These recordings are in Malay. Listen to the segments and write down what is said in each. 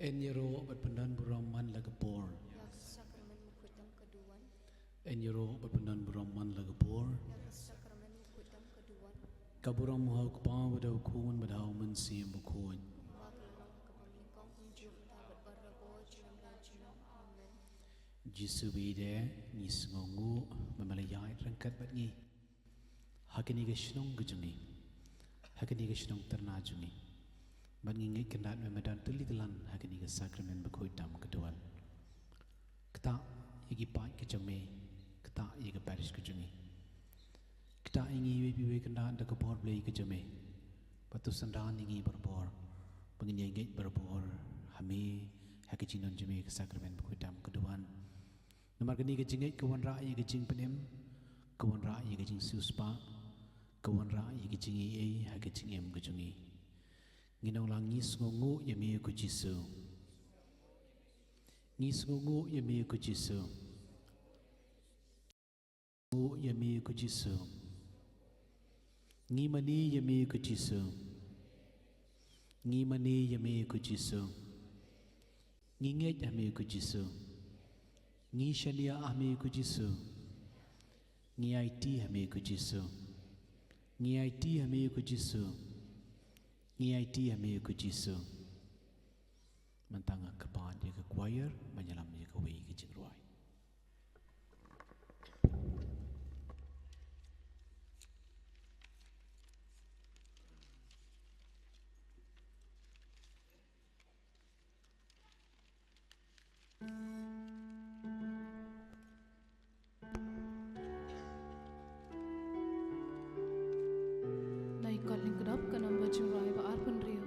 Enyero berpenan buraman lagapor. Sakramen mukhutam keduan. Enyero berpenan buraman lagapor. Sakramen mukhutam keduan. Kaburam muhau kepang badau kun badau mensim bukun. Wakilang kepamlikong unjuk tabat barabo jinam dan jinam. Amen. Jisu bide ni sengongu memelayai rangkat batngi. Hakini geshnong gejungi. Hakini geshnong ternajungi. Bangingi kendat memedan telitelan hakini ke sakramen berkuitam kedual. Ketak yagi pai kejame, ketak yagi paris kejungi. Ketak ingi wibi kendat de kebor blei kejame. Batu sandan ingi berbor, bangin yagi berbor hami hakijinon jame ke sakramen berkuitam keduan. Nomor kini kejingit kawan rai kejing penem, kawan rai kejing suspa, kawan rai kejing ei hakijing em kejungi. Nginong lang ngis ngungu yami ku Jisu. Ngis ngungu yami ku Jisu. Ngungu yami ku Jisu. Ngi mani yami ku Jisu. Ngi mani yami ku Jisu. Ngi nget yami ku Jisu. Ngi shania yami ku Jisu. Ngi IT yami ku Jisu. Ngi IT yami ku Jisu. Ngi IT yami ku Jisu. Mentanga kepan dia ke choir menyelam dia ke wei ke jingruai. Nai calling kedap kanam bajing rai ba arpan rio.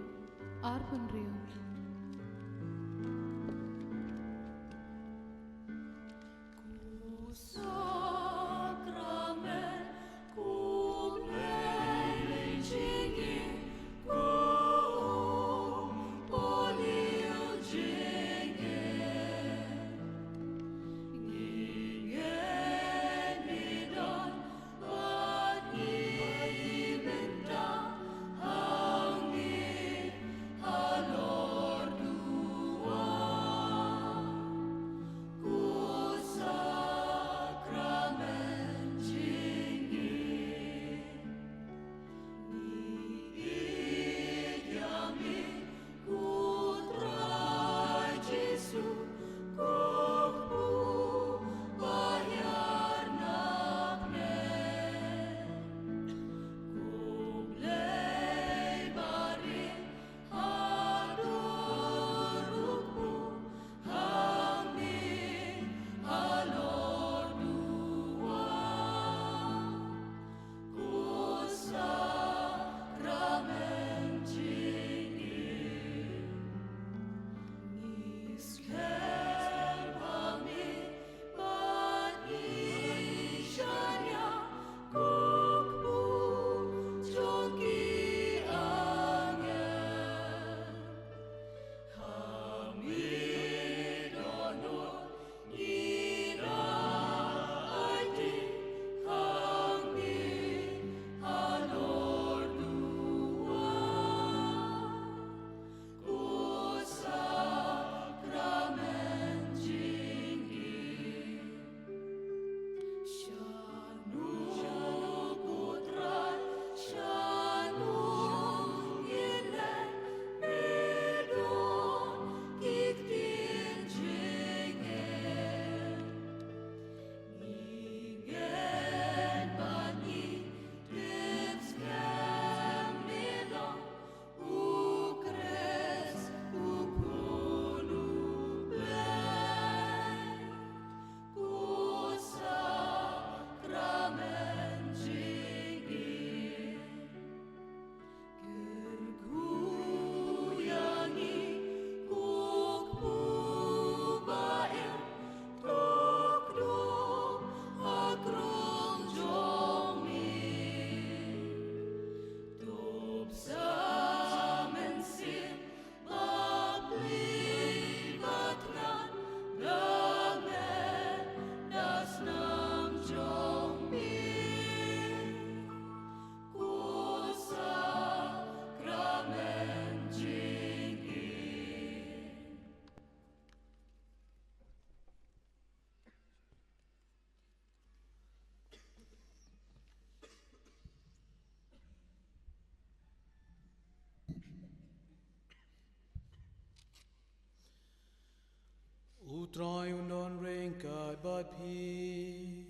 Utrai undon rengkat bat pi.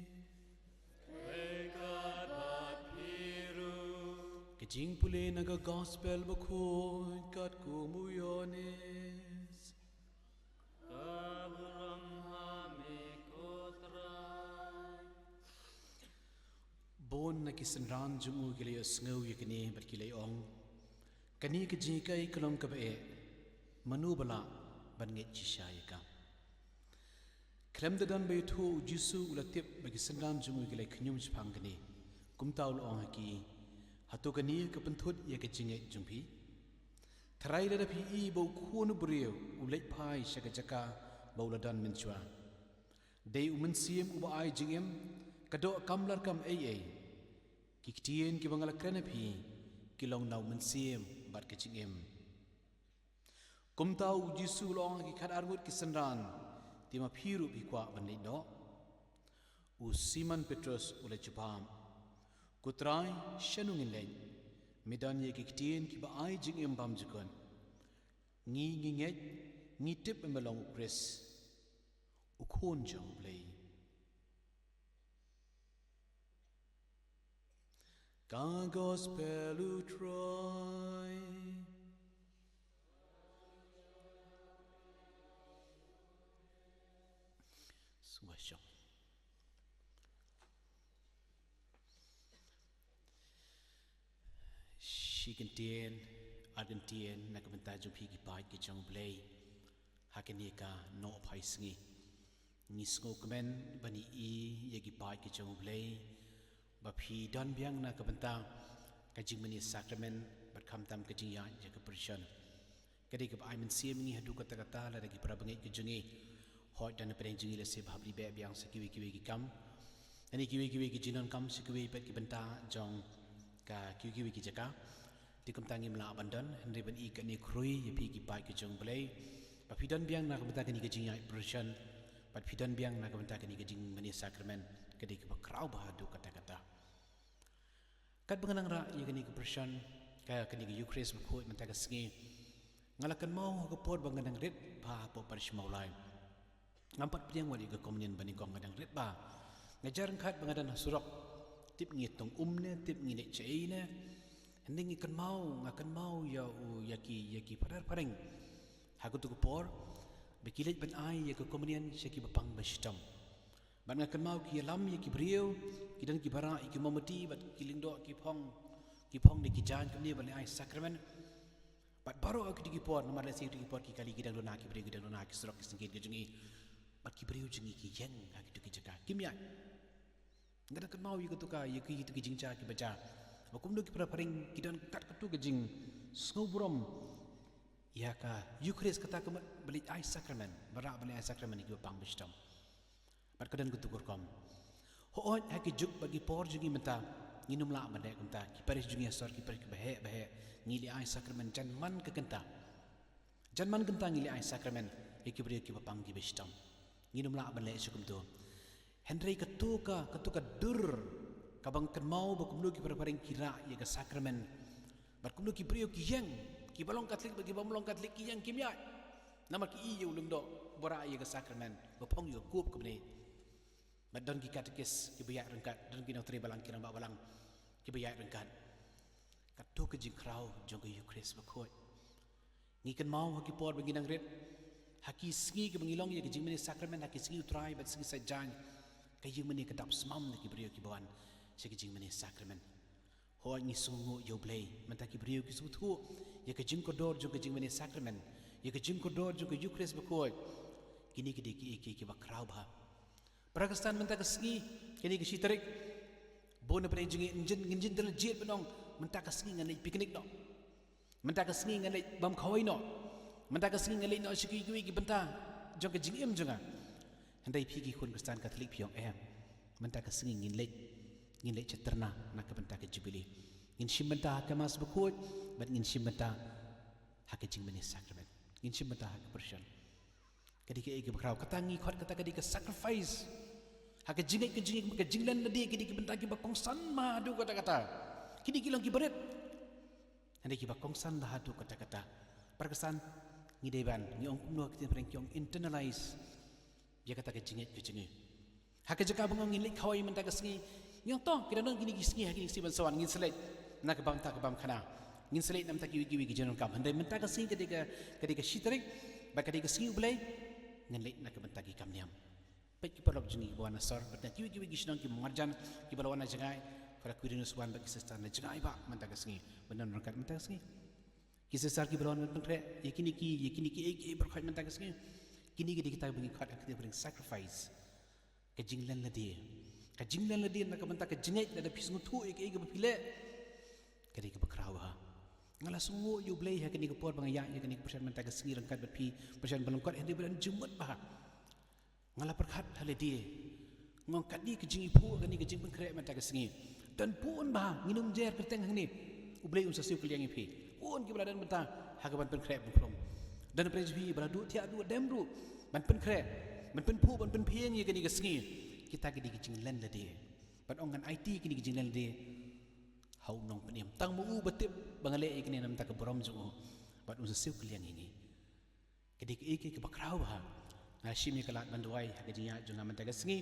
Rengkat bat piru. Kejing pulih naga gospel bakun kat kumuyones. Abraham hamikotrai. Bon na kisenran jungu gilay osngaw yakini bat kilay ong. Kani kejing kay kalong kabae. Manubala banget cishayaka. Krem dadan baytu Jisu ulatip bagi sendan jungu gilay kenyum jepang kini. Kumtaul ong haki. Hatu kani kepentut ya kejinget jumpi. Terai lada pi i bau kuno beriau ulai pai syaka-jaka bau ladan mencua. Day umen siem uba ai jingem kadok kamlar kam ai. Kiktian ki bangala krenapi kilong nau mensiem bat kecingem. Kum tahu Jisu long ki kat argut ki senran tima piru bi kwa banit no. U Simon Petrus ule cepam. Kutrai shanungin leng. Medan ye kiktian ki ba ai jingem bam jukon. Ngi nginget ngi tip melong Chris. Ukon jong play. Gagos pelu Troy. Suasyong. Shikentien, Argentien, nakabenta jumpi ki pai ki jong play. Hakenika no paisingi. Nisgo kemen bani I yagi pai ki jong play. Bapi dan biang na kabenta kajing meni sakramen berkam tam kajing ya jaga persian. Kadi ke ai men sim ni hadu kata-kata la lagi para bengai kejungi. Hot dan pereng jungi la se bhabli be biang sekiwi-kiwi ki kam. Ani kiwi-kiwi ki jinon kam sekiwi pet ki benta jong ka kiwi-kiwi ki jaka. Di kam tangi mela abandan henry ben I kani krui ya pi ki pai ki jong blai. Bapi dan biang na kabenta kani kajing ya persian. Bapi dan biang na kabenta kani kajing meni sakramen. Kadi ke bakrau bahadu kata-kata. Kat benganang ra ia kini kepersian kaya kini ke Eucharis berkut mentaka sengi ngalakan mau ke pot benganang rit pa po parish maulai ngampat piang wali ke komunion bani kong ngadang rit ba ngajar kat bengadan surok tip ngitung tip nginek ceine hending ikan mau ya u yaki padar pareng haku tu ke por bekilet ban ai ya ke komunion syaki bapang bastam ban ngakan mau ki lam ya ki brio ki dan ki bara ki momati bat ki lingdo ki pong de ki jan kemni ban ai sakramen bat baro ki di por nomor lesi di por ki kali ki dan lona ki brio ki dan lona ki serok ki singkit ki jungi bat ki brio jungi ki yen ha ki tu ki jaka kimya ngada kan mau ya tu ka ya ki tu ki jingcha ki baca bakum do ki para paring ki dan kat katu ke jing snobrom ya ka Eucharis kata ke beli ai sakramen bara beli ai sakramen ki bapang bistam Bat kadan kutukur kom. Hoon haki juk bagi por jungi menta nginum la mandai kumta ki paris jungi asor ki paris bahe ngili ai sakramen jan man ke kenta. Jan man kenta ngili ai sakramen iki beri ki bapang ki bestam. Nginum la mandai sukum tu. Henry ketuka dur kabang kan mau bakum lu ki paring kira ya ke sakramen. Bat kum lu ki beri ki yang ki balong katlik bagi balong katlik ki yang kimya. Nama ki iu lungdo bora ya ke sakramen bapang yo kup kemne. Badan ki katekis ki bayak rengkat dan ki notri balang ki nambak balang ki bayak rengkat katu ke jing krau jong ke Eucharis bakot ngi kan mau haki por bagi nang ret haki singi ke bangilong ya ke jing meni sakramen haki singi utrai bat singi sajang ke jing meni kedap semam ki brio ki bawan se ke jing meni sakramen ho ngi sungu yo blai menta ki brio ki sutu ya ke jing kodor jong ke jing meni sakramen ya ke jing kodor jong ke Eucharis bakot kini ke ki bakrau ba Prakastan mentaka sengi kini kesi tarik bona pada injin terlejit benong mentaka sengi nganai piknik no mentaka sengi nganai bam khawai no mentaka sengi nganai no syiki ki benta jong ke jingim jonga handai pigi kun Kristen Katolik piong mentaka sengi ngin lek ceterna nak benta ke jubili ngin shimbenta ke mas bekut bat ngin shimbenta hak jing meni sakramen ngin shimbenta hak persian kadike ege bakrau katangi khot kata kadike sacrifice hak jingit ke jinglan ladi kini ki bentaki bakongsan madu kata-kata kini kilang ki beret ande ki bakongsan bahadu kata-kata perkesan ngideban ngi ong kumno ki pereng kyong internalize dia kata ke jingit hak jeka bangong ngin lek khawai mentaka sengi yang tong kira nang kini ki sengi hak ni siban sawan ngin selek nak bam tak bam khana ngin selek nam tak ki jenon kam handai mentaka sengi ketika shitrik ba ketika sengi ulai ngin lek nak mentaki kam niam Pek ki parok jungi bawana sor batna kiwi gisnong ki marjan ki balawana jangai para kurinus wan bagi sestar na jangai ba mantaka sengi benar rangkat mantaka sengi ki sestar ki balawana pengre yakini ki berkhat mantaka sengi kini kita bagi khat ak bring sacrifice ke jinglan ladi nak mantaka jingai da pisngu tu ek bapile kadi ke bakrawa ngala sungu yu blai ha kini ke por bangaya ya kini persen mantaka sengi rangkat bapi persen balongkot hendy beran jumut bah ngala perkhat hale dia ngong kadi ke jing ipu kani ke jing pengkrek mata ke sengi dan pun bah nginum jer kerteng hang ni ublei sasiu keliang ipi pun ki beladan bentang hagaban pen krep prom dan prejvi beradu tiap dua demru ban pen krep ban pen pu ban pen pieng ye kini kesngi kita kini kicing len la dia ban ongan IT kini kicing len dia hau nong peniam tang mu betip bangale kini nam tak brom ju ban sasiu keliang ini kedik iki ke bakrau bah ngashimi kalat banduai hagajinya junga mentaga sengi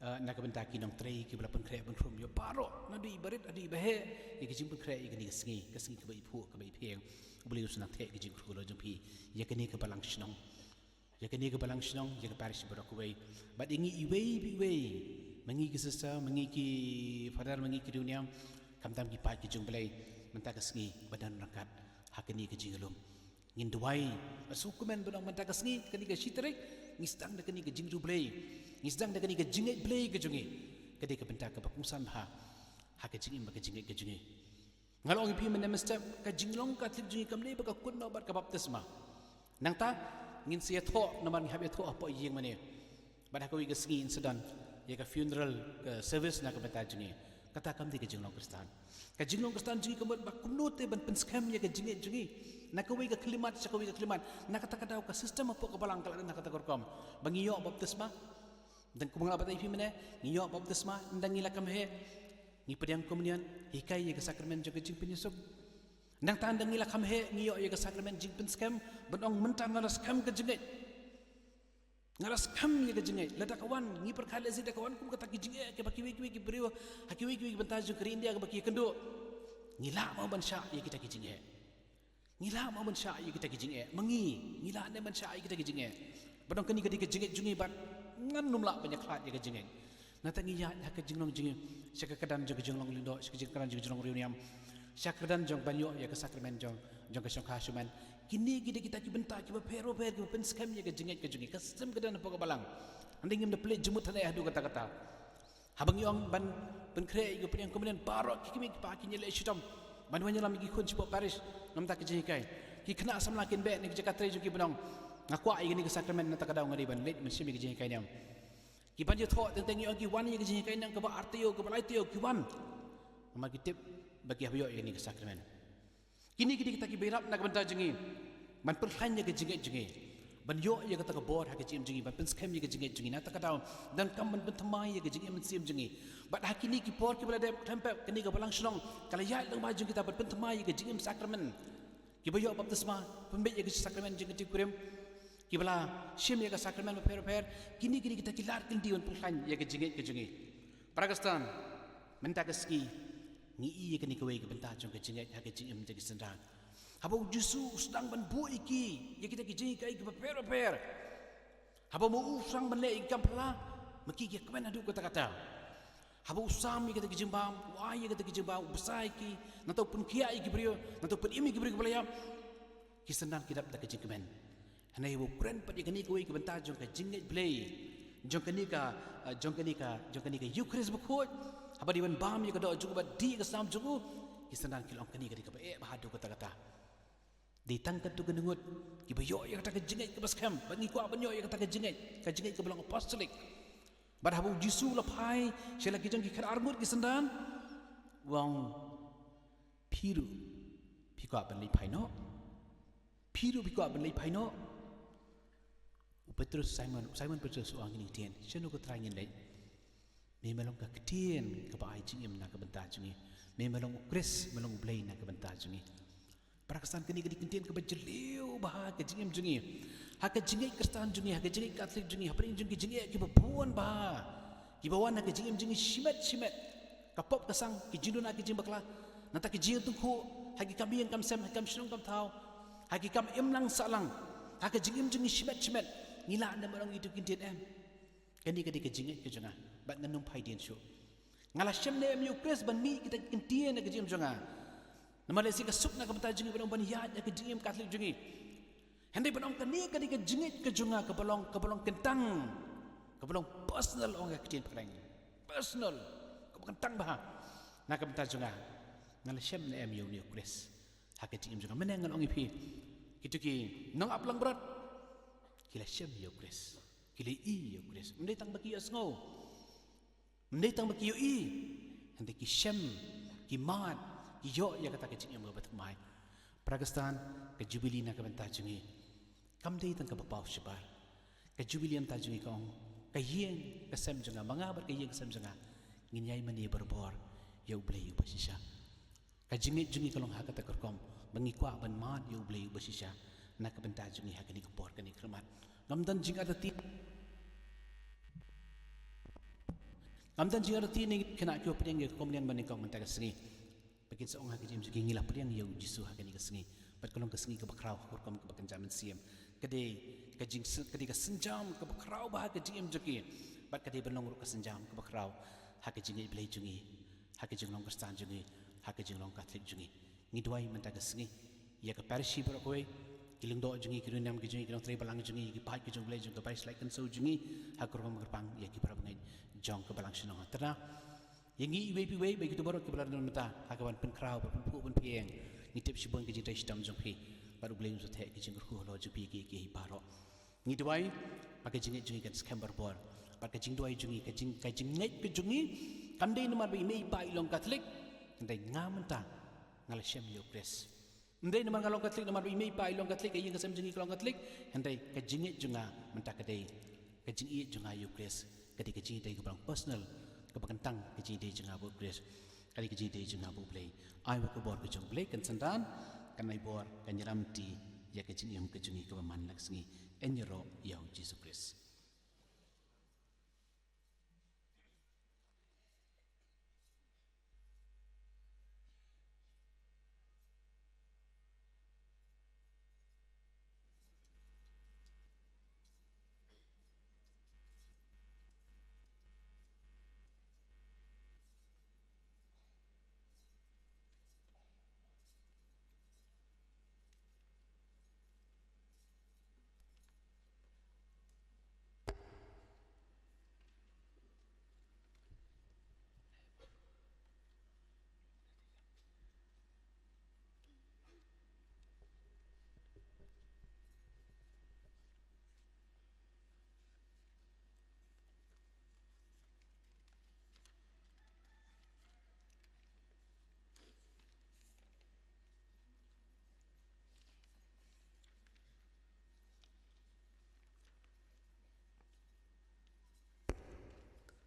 nak bentaki nong trei ki belapan krek ban krum yo paro nadi barit adi bahe ye ki jimpun krek ye sengi ke bai phu ke bai pheng boleh usna the ki jing krulo jumpi ye kini ke balang shnong ye kini ke balang shnong ye ke parish baraku bai bad ingi iwei mengi ki sesa mengi ki fadar mengi ki dunia kam tam ki pa ki jung belai mentaga sengi badan rakat hakini ke jinglum ngin duai asukumen benong mentaga sengi kini ke shitrik ngistang de kini ke jingru belai ngisdang de kini ke jingai belai ke jungi kede ke benta ke bakungsan ha ke jingim ke jingai ke jungi ngalong ipi menemesta ke jinglong ka tlip jungi kamle ba ka kunno bat ka baptisma nang ta ngin sia tho naman habe tho apa yeng mane bada ko wi ke sengi incident ye ka funeral service na ke benta jungi kata kam di ke jinglong kristan ka jinglong kristan jungi ke ba kunno te ban pen scam ye ke jingai jungi nak kau ke kelimat, nak kau ke kelimat, nak kata kata ka sistem apa ke balang kalau nak kata korkom, bangiyo baptisma, dan kumangala batai fi mana, ngiyo baptisma, dan ngila kamhe, ngi pediang komunian, hikai ye ke sakramen juga jing penyusup, nang tan dan ngila kamhe, ngiyo ye ke sakramen jing penskam, benong mentang ngalas kam ke jengai, ngalas kam ye ke jengai, lada kawan, ngi perkala zida kawan kum kata ke jengai, ke baki wiki beriwa, haki wiki bentaju ke India ke baki kendo, ngila mau bansya ye kita ke jengai. Ngila mau mensya ye kita kijing mengi ngila ne mensya ye kita kijing badong kini kedi kijing jungi bat ngan numla banyak khat ye kijing nata ngi ya ke jinglong jingi syaka kadan jong jinglong lindo syaka kadan jong jinglong riuniam syaka kadan jong banyo ye ke sakramen jong ke syangka suman kini kita ki benta ki pero ki pen scam ye kijing ke sistem kadan apa balang andi ngim de play jemut hane adu kata habang yong ban pen kre ye pen kemudian parok ki pa ki nyele shitam Manuanya lami ki kun cipo Paris nam tak kijing kai ki kena asam lakin be ni Jakarta ju ki benong ngakwa ai ni ke sakramen na takadaw ngari ban late mensi mi kijing kai niam ki banjo tho tentang yo ki wan ye kijing kai nang ke ba artio ke balai tio ki wan ma ki tip bagi hayo ni ke sakramen kini kita ki berap nak benta jengi man perhan ye kijing jengi ban yo ye kata ke bor ha kijing jengi ban penskem ye kijing jengi na takadaw dan kam ban bentamai ye kijing mensim jengi bat hakini ki por ki balade tempe kini ke balang shlong kala ya lang maju kita bat bentamai ye kijing sakramen ki bayo baptisma pembe ye kijing sakramen jengi tikurim ki bala shim ye ke sakramen per kini kita ki lar kin dion perhan ye kijing Pakistan menta ke ski ni ye kini ke we ke benta jong kijing ha kijing menjadi sendang habau jusu sedang ban bu iki ye kita kijing kai ke per habau mu usang ban le ikam pala maki ke kemen adu kata habau usam ye kita kijing bam wah ye kita kijing bam besai ki natau pun kia iki brio natau pun imi ki brio pelaya ki senang kidap da kijing kemen hanai bu pren pat ye kini ke benta jong kijing play jong kini ka yukris bu khot habau diban bam ye ka do jugu ba di ke sam jugu ki senang kilong kini ka ba bahadu kata ditangkat tu genengut ki bayo ye kata kijing ke baskam bangi ko banyo ye kata kijing ke belang apostolik bar habu jisu lapai sela kijang ki khar armut ki sandan wang piru piko ban lei phaino piru piko ban lei phaino Petrus Simon Petrus ang ini tien seno ko trangin lei me melong ka ketien ka ba ai jingim na ka benta jungi me melong Chris melong blai na ka benta jungi Pakistan kini kentien ke bajeliu bah ke jingim jungi ha ke jingai Kristen jungi ha ke jingai Katolik jungi ha pring jungi jingai ki babuan bah ki bawan ha ke jingim jungi shimet kapop kasang ki jinduna ki jimbakla nata ki jing tu ko ha ki kambiang kam sem ha kam shrong kam thau ha ki kam imlang salang ha ke jingim jungi shimet ngila na marang itu kentien em kani ke jingai ke junga bat nganum phai dien shu ngala shem ne em yu Chris ban mi kita kentien ke jingim junga nama lesi ke suk na ke benta jungi benong ban ya ke jingim Katolik jungi hendai benong kani ke jingit ke junga ke belong kentang ke belong personal orang ke tin perang personal ke kentang bah na ke benta junga ngal shem na em yu ni Chris ha ke jingim junga meneng ngal ongi pi kitu ki nong aplang berat kila shem yu Chris kila i yu Chris mendai tang baki asngo mendai tang baki yu i Hande ki shem ki mat ki yo ya kata kecing yang berbat mai Pakistan ke jubili na ka banta jungi kam dei tang ka bapau shibar ke jubili am ta jungi kong ka yeng ka sem junga mangabar ka yeng sem junga nginyai mani berbor ya ublei basisha ka jungi kalong hakata kerkom mengikwa ban mat ya ublei basisha na ka banta jungi hakani ka bor kani kremat ngamdan jing ada ti Amdan jing arti ni kena kyo priang ye komlian bani kong menta kasengi. Pakin sa ong hakijim sugi ngila priang ye jisu hakani kasengi. Pat kolong kasengi ka bakraw kur kom ka bakan jaman siam. Kade ka senjam ka bakraw ba ka jim joki. Pat kade benong ru ka senjam ka bakraw hakijing iblay jungi. Hakijing long kristan jungi. Hakijing long katolik jungi. Ngidwai menta kasengi. Ya ka parishi berakoy. Kiling do jungi kirunam ki jungi kilong tri balang jungi ki pai ki jungi jungi ka paris like kan so jungi hakur kom kerpang ya ki para bangai jong ke balang sinong tera yangi iwe piwe bagi tu baru ke balang mata hakawan pen kraw pen pu pen pieng ni tip sibon ke jintai sidam jong pi baru blame so the ke jing ku lo ju pi ki paro ni duai pakai jing jungi kan scam bor pakai jing duai jungi ke jing ngai ke jungi kandai nomor bi mei pai long katolik ndai ngamanta ngal shem yo kres ndai nomor ngalong katolik nomor bi mei pai long katolik ke yang kesem jungi long katolik ndai ke jing junga menta ke dei ke jing junga yo kres ketika cinta ke barang personal ke bakantang ke cinta jenga bu grace kali ke cinta jenga bu play ai wa ke bor ke jong play kan sandan kan ai bor kan yaram ti ya ke cinyam ke jungi ke man lak sengi enjero ya Jesus Christ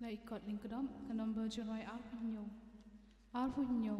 na ikot lingkudam kanam berjurai arpunyo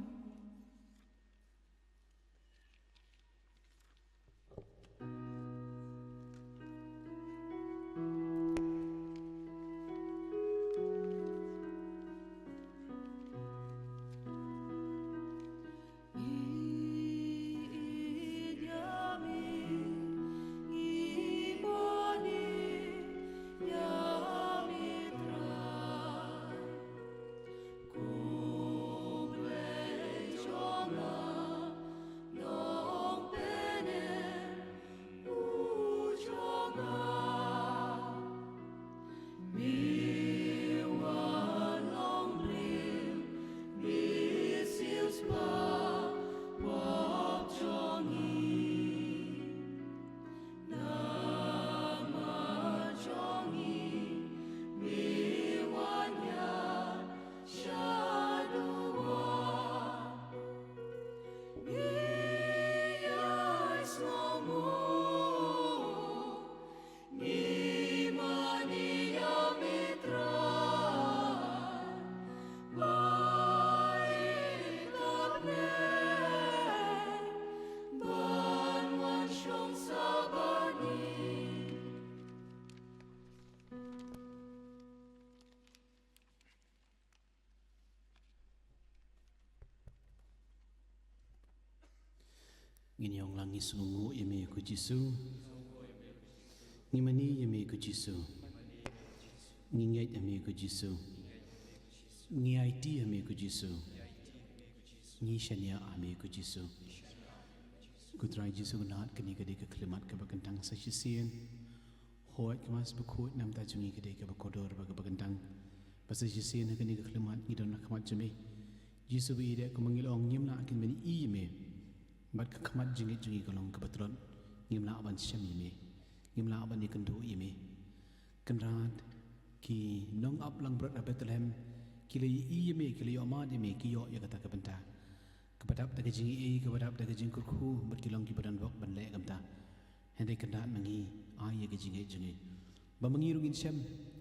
Nginyong langi sungu yeme ku Jisu ngimani yeme ku Jisu ngingait yeme ku Jisu ngiaiti yeme ku Jisu ngishania ame ku Jisu kutrai Jisu gunat kini kade ke klimat ke bakentang sasisien hoat kemas bekut nam tajungi kade ke bakodor baga bakentang pasasisien kini ke klimat ngidon kamat jeme Jisu bi ide ke mengilong nyimna akin bani ime bat ka kamat jingi kolong kebetulan ngimla aban syam yeme ngimla aban ikendu yeme kenrat ki nong up lang berat Bethlehem kila me kila ama me kiyo ya kata kebenta kepadap daga jingi kepadap daga jing kurku berkilong kibadan bok ban le gamta hende kenda mangi ya ga jingi ba mangi rungin syam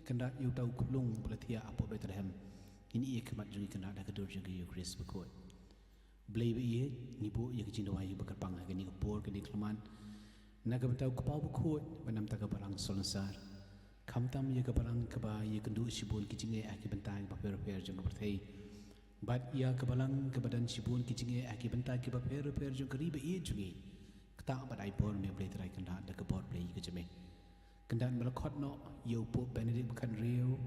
kenda yu tau kuplung pelatia apo Bethlehem ini kemat jungi kenda daga dur jungi yu Chris bekot blay be ni bo ya ga jing dawai bakar pang ga ni por ga ni klaman naga betau kepau bekot banam taga barang solensar kamtam ya kebalang keba ya kendu sibun kicingnya aki bentang paper jeng berthei bat ya kebalang kebadan sibun kicingnya aki bentang ke paper jeng keribe ia jungi kata bat aipor me play terai kenda da kebor play ke jeme kendan melakot no yo po benedict bukan rio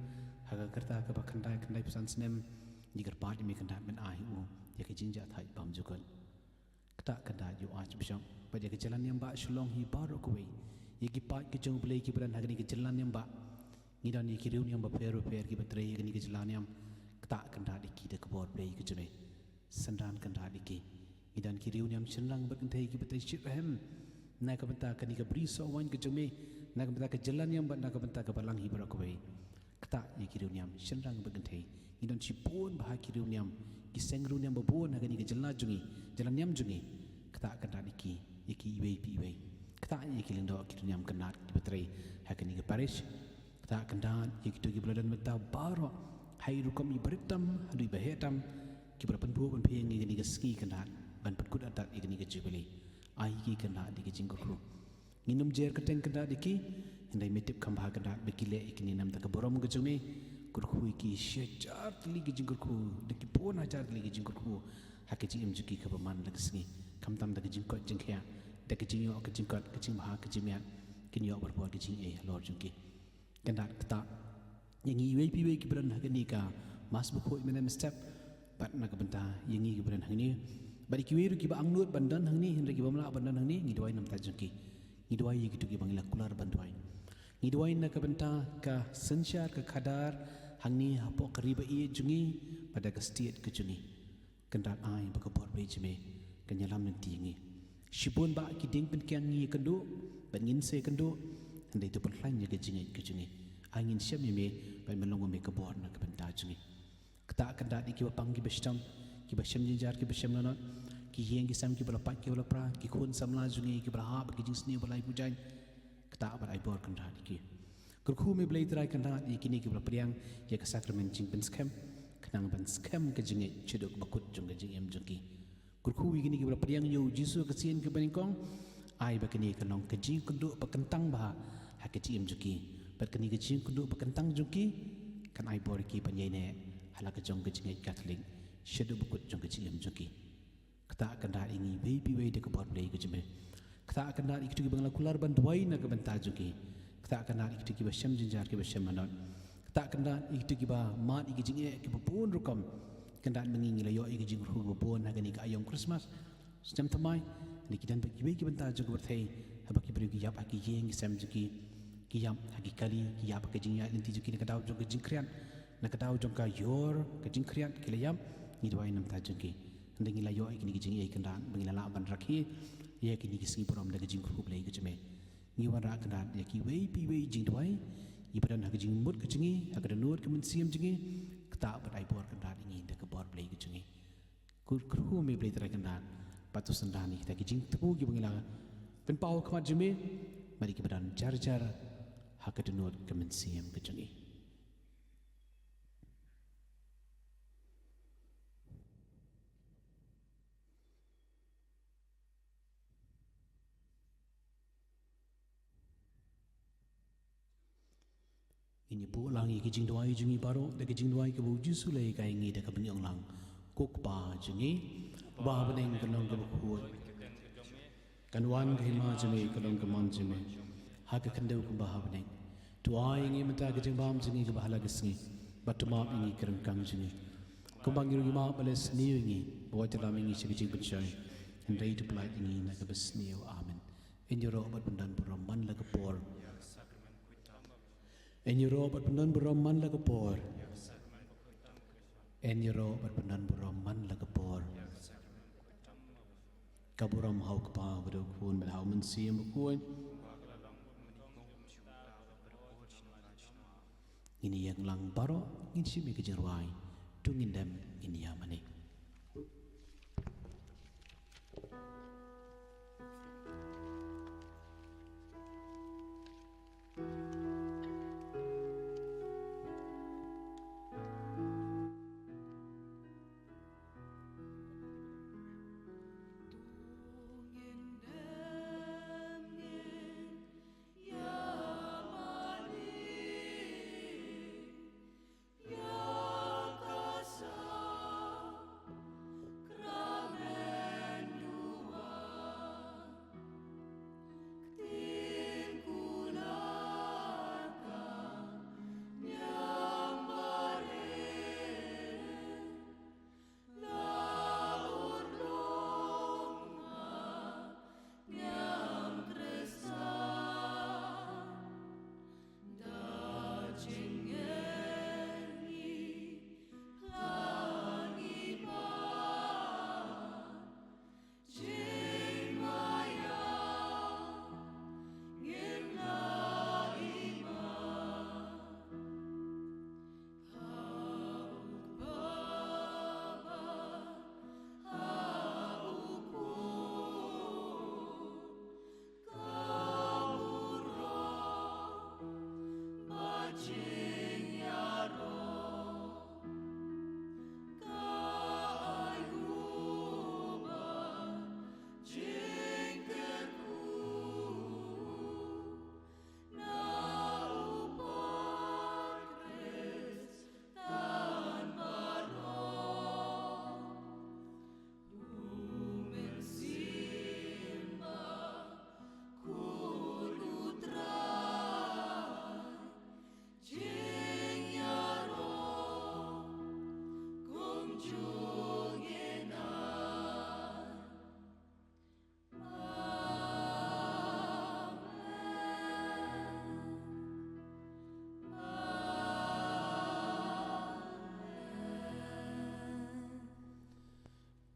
haga kerta ke kendai pesan senem jikar pat me kendan men ahu ya ke jinja thai pam jukon kata kenda yo archbishop pada ke jalan yang ba shulong hi baru kuwi yaki pat ke jong play ki beran hagni ke jalan yang ba ngidan ni ki riu yang ba per ki batre hagni ke jalan yang kata kenda diki de kebor play ke jeme sandan kenda diki ngidan ki riu yang senang berkentai ki batre shit rahem na ka benta kani ke bri so wan ke jeme na ka benta ke jalan yang ba na ka benta ke balang hi barak kuwi kata yaki riu yang senang berkentai ngidan si pun bah ki riu yang ki sengru yang ba bon hagni ke jalan yang jungi kata kenda diki yaki iwe kata ye kiling do kitu nyam kenat betre hakani ke parish kata kendan ye kitu ki beladan meta baro hai rukom ibaritam hadu bahetam ki berapan bu ban pheng ni ke ski kenat ban patkut atat ye ni ke jubili ai ki kenat di ke jingkru nginum jer keteng kenat diki ndai metip khamba kenat bekile ikini nam ta ke borom ke jumi kurkhu ki shejar li ke jingkru diki pon ajar li ke jingkru hakiji imjuki ke baman lagsni kamtam da ke jingkot jingkhya da kecing yo kecing kat kecing maha kecing miat kini yo berbuat kecing lor jungki kendat kata yang iwe piwe ki beran hagani ka mas buku menem step bat nak benta yang i beran hagani bari ki weru ki ba angnut bandan hangni hindra ki bamla bandan hangni ngi doi nam ta jungki ngi doi gitu ki bangila kular bandoi ngi doi nak benta ka sensyar ka kadar hangni hapo kariba i jungi pada ka state ke jungi kendat ai bakabor be jeme kenyalam nanti ngi Shibun ba ki ding pen kyang ngi kendo ban ngin se kendo ndai to plan ya ke jingi angin syam me ban melongo me ke bor na ke benta jingi kata kenda di ki bapang ki bestam ki basham jinjar ki basham na ki hieng ki sam ki bala pak ki bala pra ki khun samla jungi ki bala ha ki jing sni bala pujan kata ba ai bor kenda di ki kurku me blai trai kenda di kini ki bala priang ya ke sakramen jing pen scam kenang ban scam ke jingi chuduk bakut jung ke jing em jungi kurku wigini kibra priang yo jisu kesien ke baningkong ai bakini kanong kejing kundu pakentang bah hakeci imjuki bakini kejing kundu pakentang juki kan ai bor ki panyaine hala kejong kejing Catholic shedu bukut jong kejing imjuki kata kanda ingi baby way de kebor play kejeme kata kanda iktu ki bangla kular ban duai na ke benta juki kata kanda iktu ki basyam jinjar ki basyam manot kata kanda iktu ki ba mat ikejing ki pun rukom kendan mengingi layo igi jing ruhu bon hagani ka ayong Christmas sejam tamai ni kidan bagi bagi bentar juga berthai habaki beri ki yap aki yeng sam juki ki yap hagi kali ki yap ke jing ya inti juki nak daw jong ke jing krian nak daw jong ka yor ke jing krian ki layam ni dwai nam ta juki ndengi layo igi ni jing ye kendan mengi la ban rakhi ye ki ni ki singi porom daga jing ruhu blai ke jeme ni wara kendan ye ki wei pi wei jing dwai ibadan hagi jing mut ke jingi hagi nur ke men siam jingi kata badai bor kendan ini dak bor play ke jungi kurku me play tera kendan patu sendani kita kijing tepu ki bangila pen pau khamat jeme mari ki badan jar hak denot kemen siam ke jungi ini bu lang i kijing doi jungi baro de kijing doi ke bu jisu lai kai ngi de ka bnyong lang kok ba jungi ba beneng kanong ke bu kanwan ke ma jungi kanong ke man jungi ha ke kandau ku ba beneng tuai ngi mata ke jing bam jungi ke bahala ke singi batuma ngi kereng kang jungi kumbang ngi ma bales ni ngi bo jala ngi si kijing bensyai ndai to plai ngi na ke besni amen injoro bat bundan buram la ke por En je rob benan beram man la kapor. En je rob benan beram man la kapor. Kaburam hau kapa bedo kun bel hau men siem kun. Ini yang lang baro in si me kejerwai. tungindam inyamani.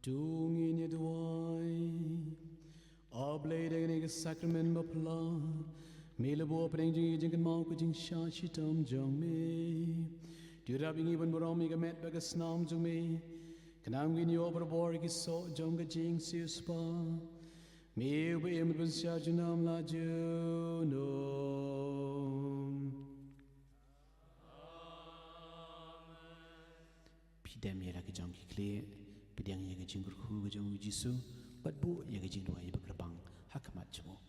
Tungin je dwai, obleden ik sacrament bepla, mele bopening jing mau ku jing sha shitam jong me, du rabing ibn borom ik met baga snam jong me, kanam gini over bor ik so jong ga jing siu spa, me ube im bun sha junam la junom. Pidam ya lagi jong kikle. Pidang yang jing berku jong Jisu, bat bu yang jing dua yang berkerbang hakamat jemu.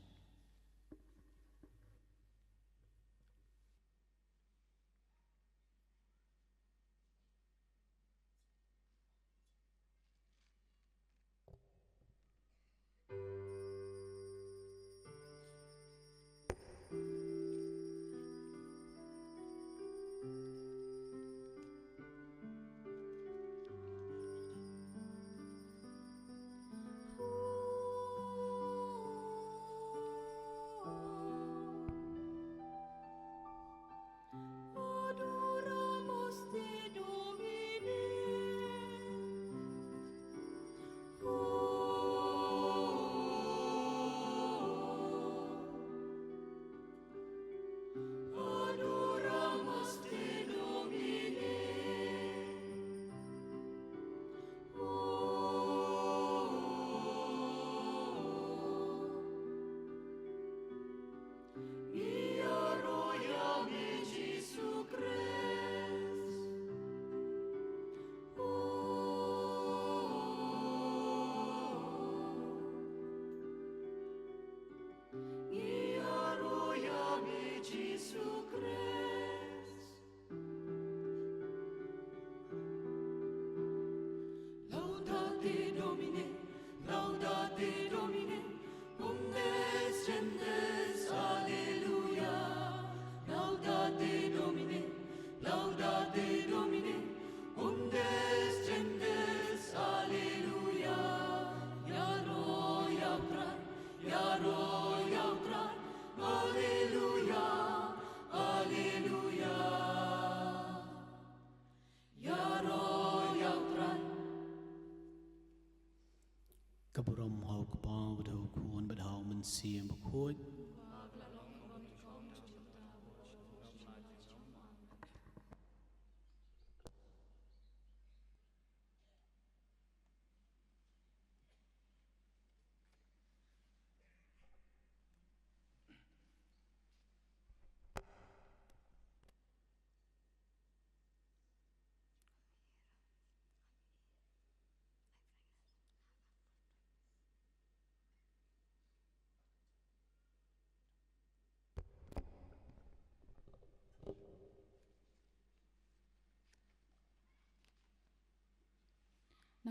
Kaburam hau kapau badau kuan badau mensiam bakut.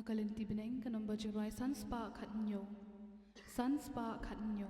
Nakalenti bineng ka number jingrai sunspa khat nyo. Sunspa khat nyo.